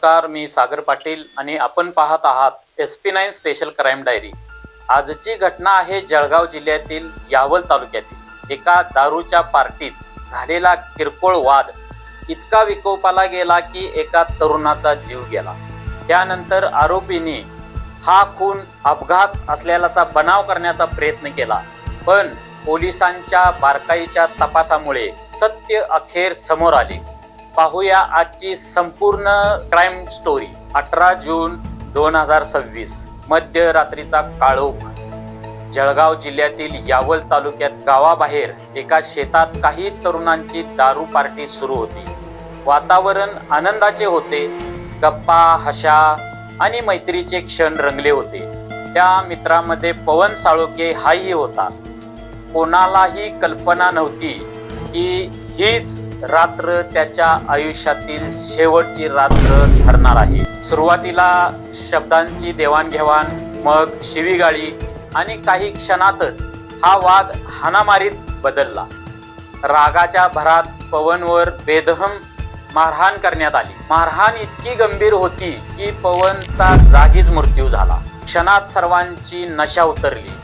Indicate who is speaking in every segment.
Speaker 1: नमस्कार, मी सागर पाटील आणि आपण पाहत आहात SP9 स्पेशल क्राईम डायरी। आजची घटना आहे जळगाव जिल्ह्यातील यावल तालुक्यातील एका दारूच्या पार्टीत झालेला किरकोळ वाद इतका विकोपाला गेला की एका तरुणाचा जीव गेला। त्यानंतर आरोपींनी हा खून अपघात असल्याचा बनाव करण्याचा प्रयत्न केला, पण पोलिसांच्या बारकाईच्या तपासामुळे सत्य अखेर समोर आले। पाहूया आजची संपूर्ण क्राईम स्टोरी। 18 जून 2026 मध्यरात्रीचा काळोख। जळगाव जिल्ह्यातील यावल तालुक्यात गावाबाहेर एका शेतात काही तरुणांची दारू पार्टी सुरू होती। वातावरण आनंदाचे होते, गप्पा हशा आणि मैत्रीचे क्षण रंगले होते। त्या मित्रांमध्ये पवन साळोके हाही होता। कोणालाही कल्पना नव्हती की हीच रात्र त्याच्या आयुष्यातील शेवटची रात्र ठरणार आहे। सुरुवातीला शब्दांची देवाणघेवाण, मग शिवीगाळी आणि काही क्षणातच हा वाद हाणामारीत बदलला। रागाच्या भरात पवनवर बेदहम मारहाण करण्यात आली। मारहाण इतकी गंभीर होती की पवनचा जागीच मृत्यू झाला। क्षणात सर्वांची नशा उतरली।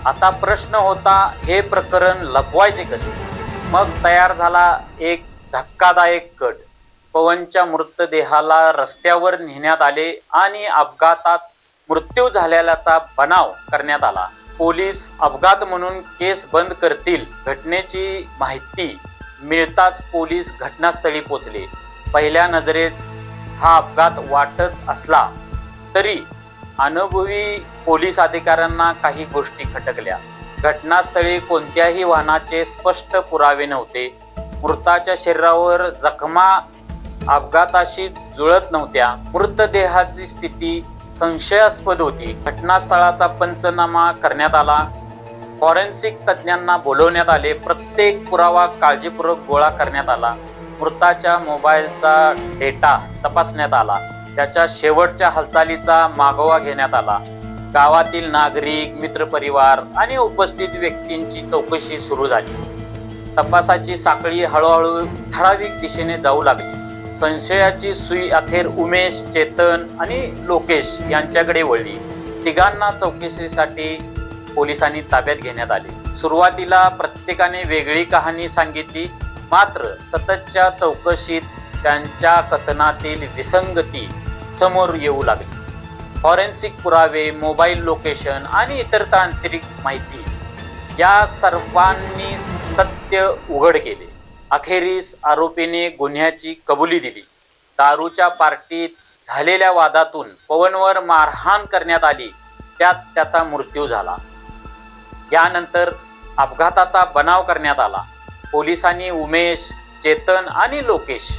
Speaker 1: आता प्रश्न होता, हे प्रकरण लपवायचे कसे? मग तयार झाला एक धक्कादायक कट। पवनच्या मृतदेहाला रस्त्यावर नेण्यात आले आणि अपघातात मृत्यू झालेल्याचा बनाव करण्यात आला। पोलीस अपघात म्हणून केस बंद करतील। घटनेची माहिती मिळताच पोलीस घटनास्थळी पोहोचले। पहिल्या नजरेत हा अपघात वाटत असला तरी अनुभवी पोलीस अधिकाऱ्यांना काही गोष्टी खटकल्या। घटनास्थळी कोणत्याही वाहनाचे स्पष्ट पुरावे नव्हते। मृताच्या शरीरावर जखमा अपघाताशी जुळत नव्हत्या। मृतदेहाची स्थिती संशयास्पद होती। घटनास्थळाचा पंचनामा करण्यात आला। फॉरेन्सिक तज्ज्ञांना बोलवण्यात आले। प्रत्येक पुरावा काळजीपूर्वक गोळा करण्यात आला। मृताच्या मोबाईलचा डेटा तपासण्यात आला। त्याच्या शेवटच्या हालचालीचा मागोवा घेण्यात आला। गावातील नागरिक, मित्रपरिवार आणि उपस्थित व्यक्तींची चौकशी सुरू झाली। तपासाची साखळी हळूहळू ठराविक दिशेने जाऊ लागली। संशयाची सुई अखेर उमेश, चेतन आणि लोकेश यांच्याकडे वळली। तिघांना चौकशीसाठी पोलिसांनी ताब्यात घेण्यात आले। सुरुवातीला प्रत्येकाने वेगळी कहाणी सांगितली, मात्र सततच्या चौकशीत त्यांच्या कथनातील विसंगती समोर येऊ लागली। फॉरेन्सिक पुरावे, मोबाईल लोकेशन आणि इतर तांत्रिक माहिती या सर्वांनी सत्य उघड केले। अखेरीस आरोपीने गुन्ह्याची कबुली दिली। दारूच्या पार्टीत झालेल्या वादातून पवनवर मारहाण करण्यात आली, त्यात त्याचा मृत्यू झाला। यानंतर अपघाताचा बनाव करण्यात आला। पोलिसांनी उमेश, चेतन आणि लोकेश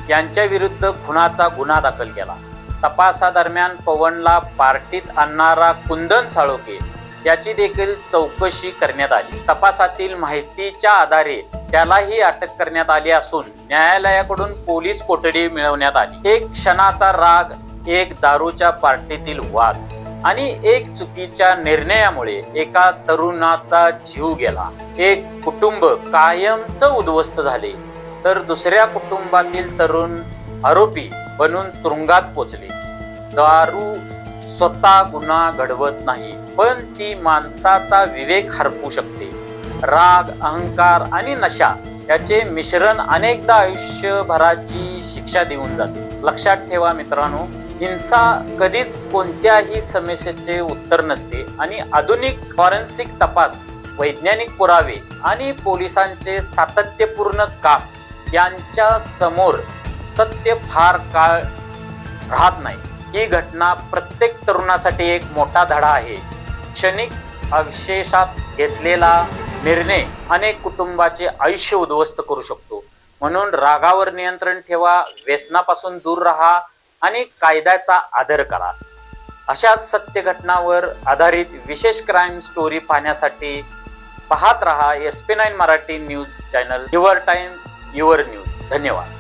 Speaker 1: यांच्या विरुद्ध खुनाचा गुन्हा दाखल केला। तपासादरम्यान पवनला पार्टीत आणणारा कुंदन साळोके याची देखील चौकशी करण्यात आली। तपासातील माहितीच्या आधारे त्यालाही अटक करण्यात आली असून न्यायालयाकडून पोलीस कोठडी मिळवण्यात आली। एक क्षणाचा राग, एक दारूच्या पार्टीतील वाद आणि एक चुकीच्या निर्णयामुळे एका तरुणाचा जीव गेला। एक कुटुंब कायमच उद्ध्वस्त झाले, तर दुसऱ्या कुटुंबातील तरुण आरोपी बनून तुरुंगात पोचले। दारू स्वतः गुन्हा घडवत नाही, पण ती माणसाचा विवेक हरपू शकते। राग, अहंकार आणि नशा याचे मिश्रण अनेकदा आयुष्यभराची शिक्षा देऊन जाते। लक्षात ठेवा मित्रांनो, हिंसा कधीच कोणत्याही समस्येचे उत्तर नसते आणि आधुनिक फॉरेन्सिक तपास, वैज्ञानिक पुरावे आणि पोलिसांचे सातत्यपूर्ण काम यांच्या समोर सत्य फार काळ राहत नाही। ही घटना प्रत्येक तरुणासाठी एक मोठा धडा आहे। क्षणिक अवशेषात घेतलेला निर्णय अनेक कुटुंबाचे आयुष्य उद्ध्वस्त करू शकतो। म्हणून रागावर नियंत्रण ठेवा, व्यसनापासून दूर राहा आणि कायद्याचा आदर करा। अशाच सत्य घटनांवर आधारित विशेष क्राईम स्टोरी पाहण्यासाठी पाहत रहा SP9 Marathi news channel. Your time, your news. धन्यवाद।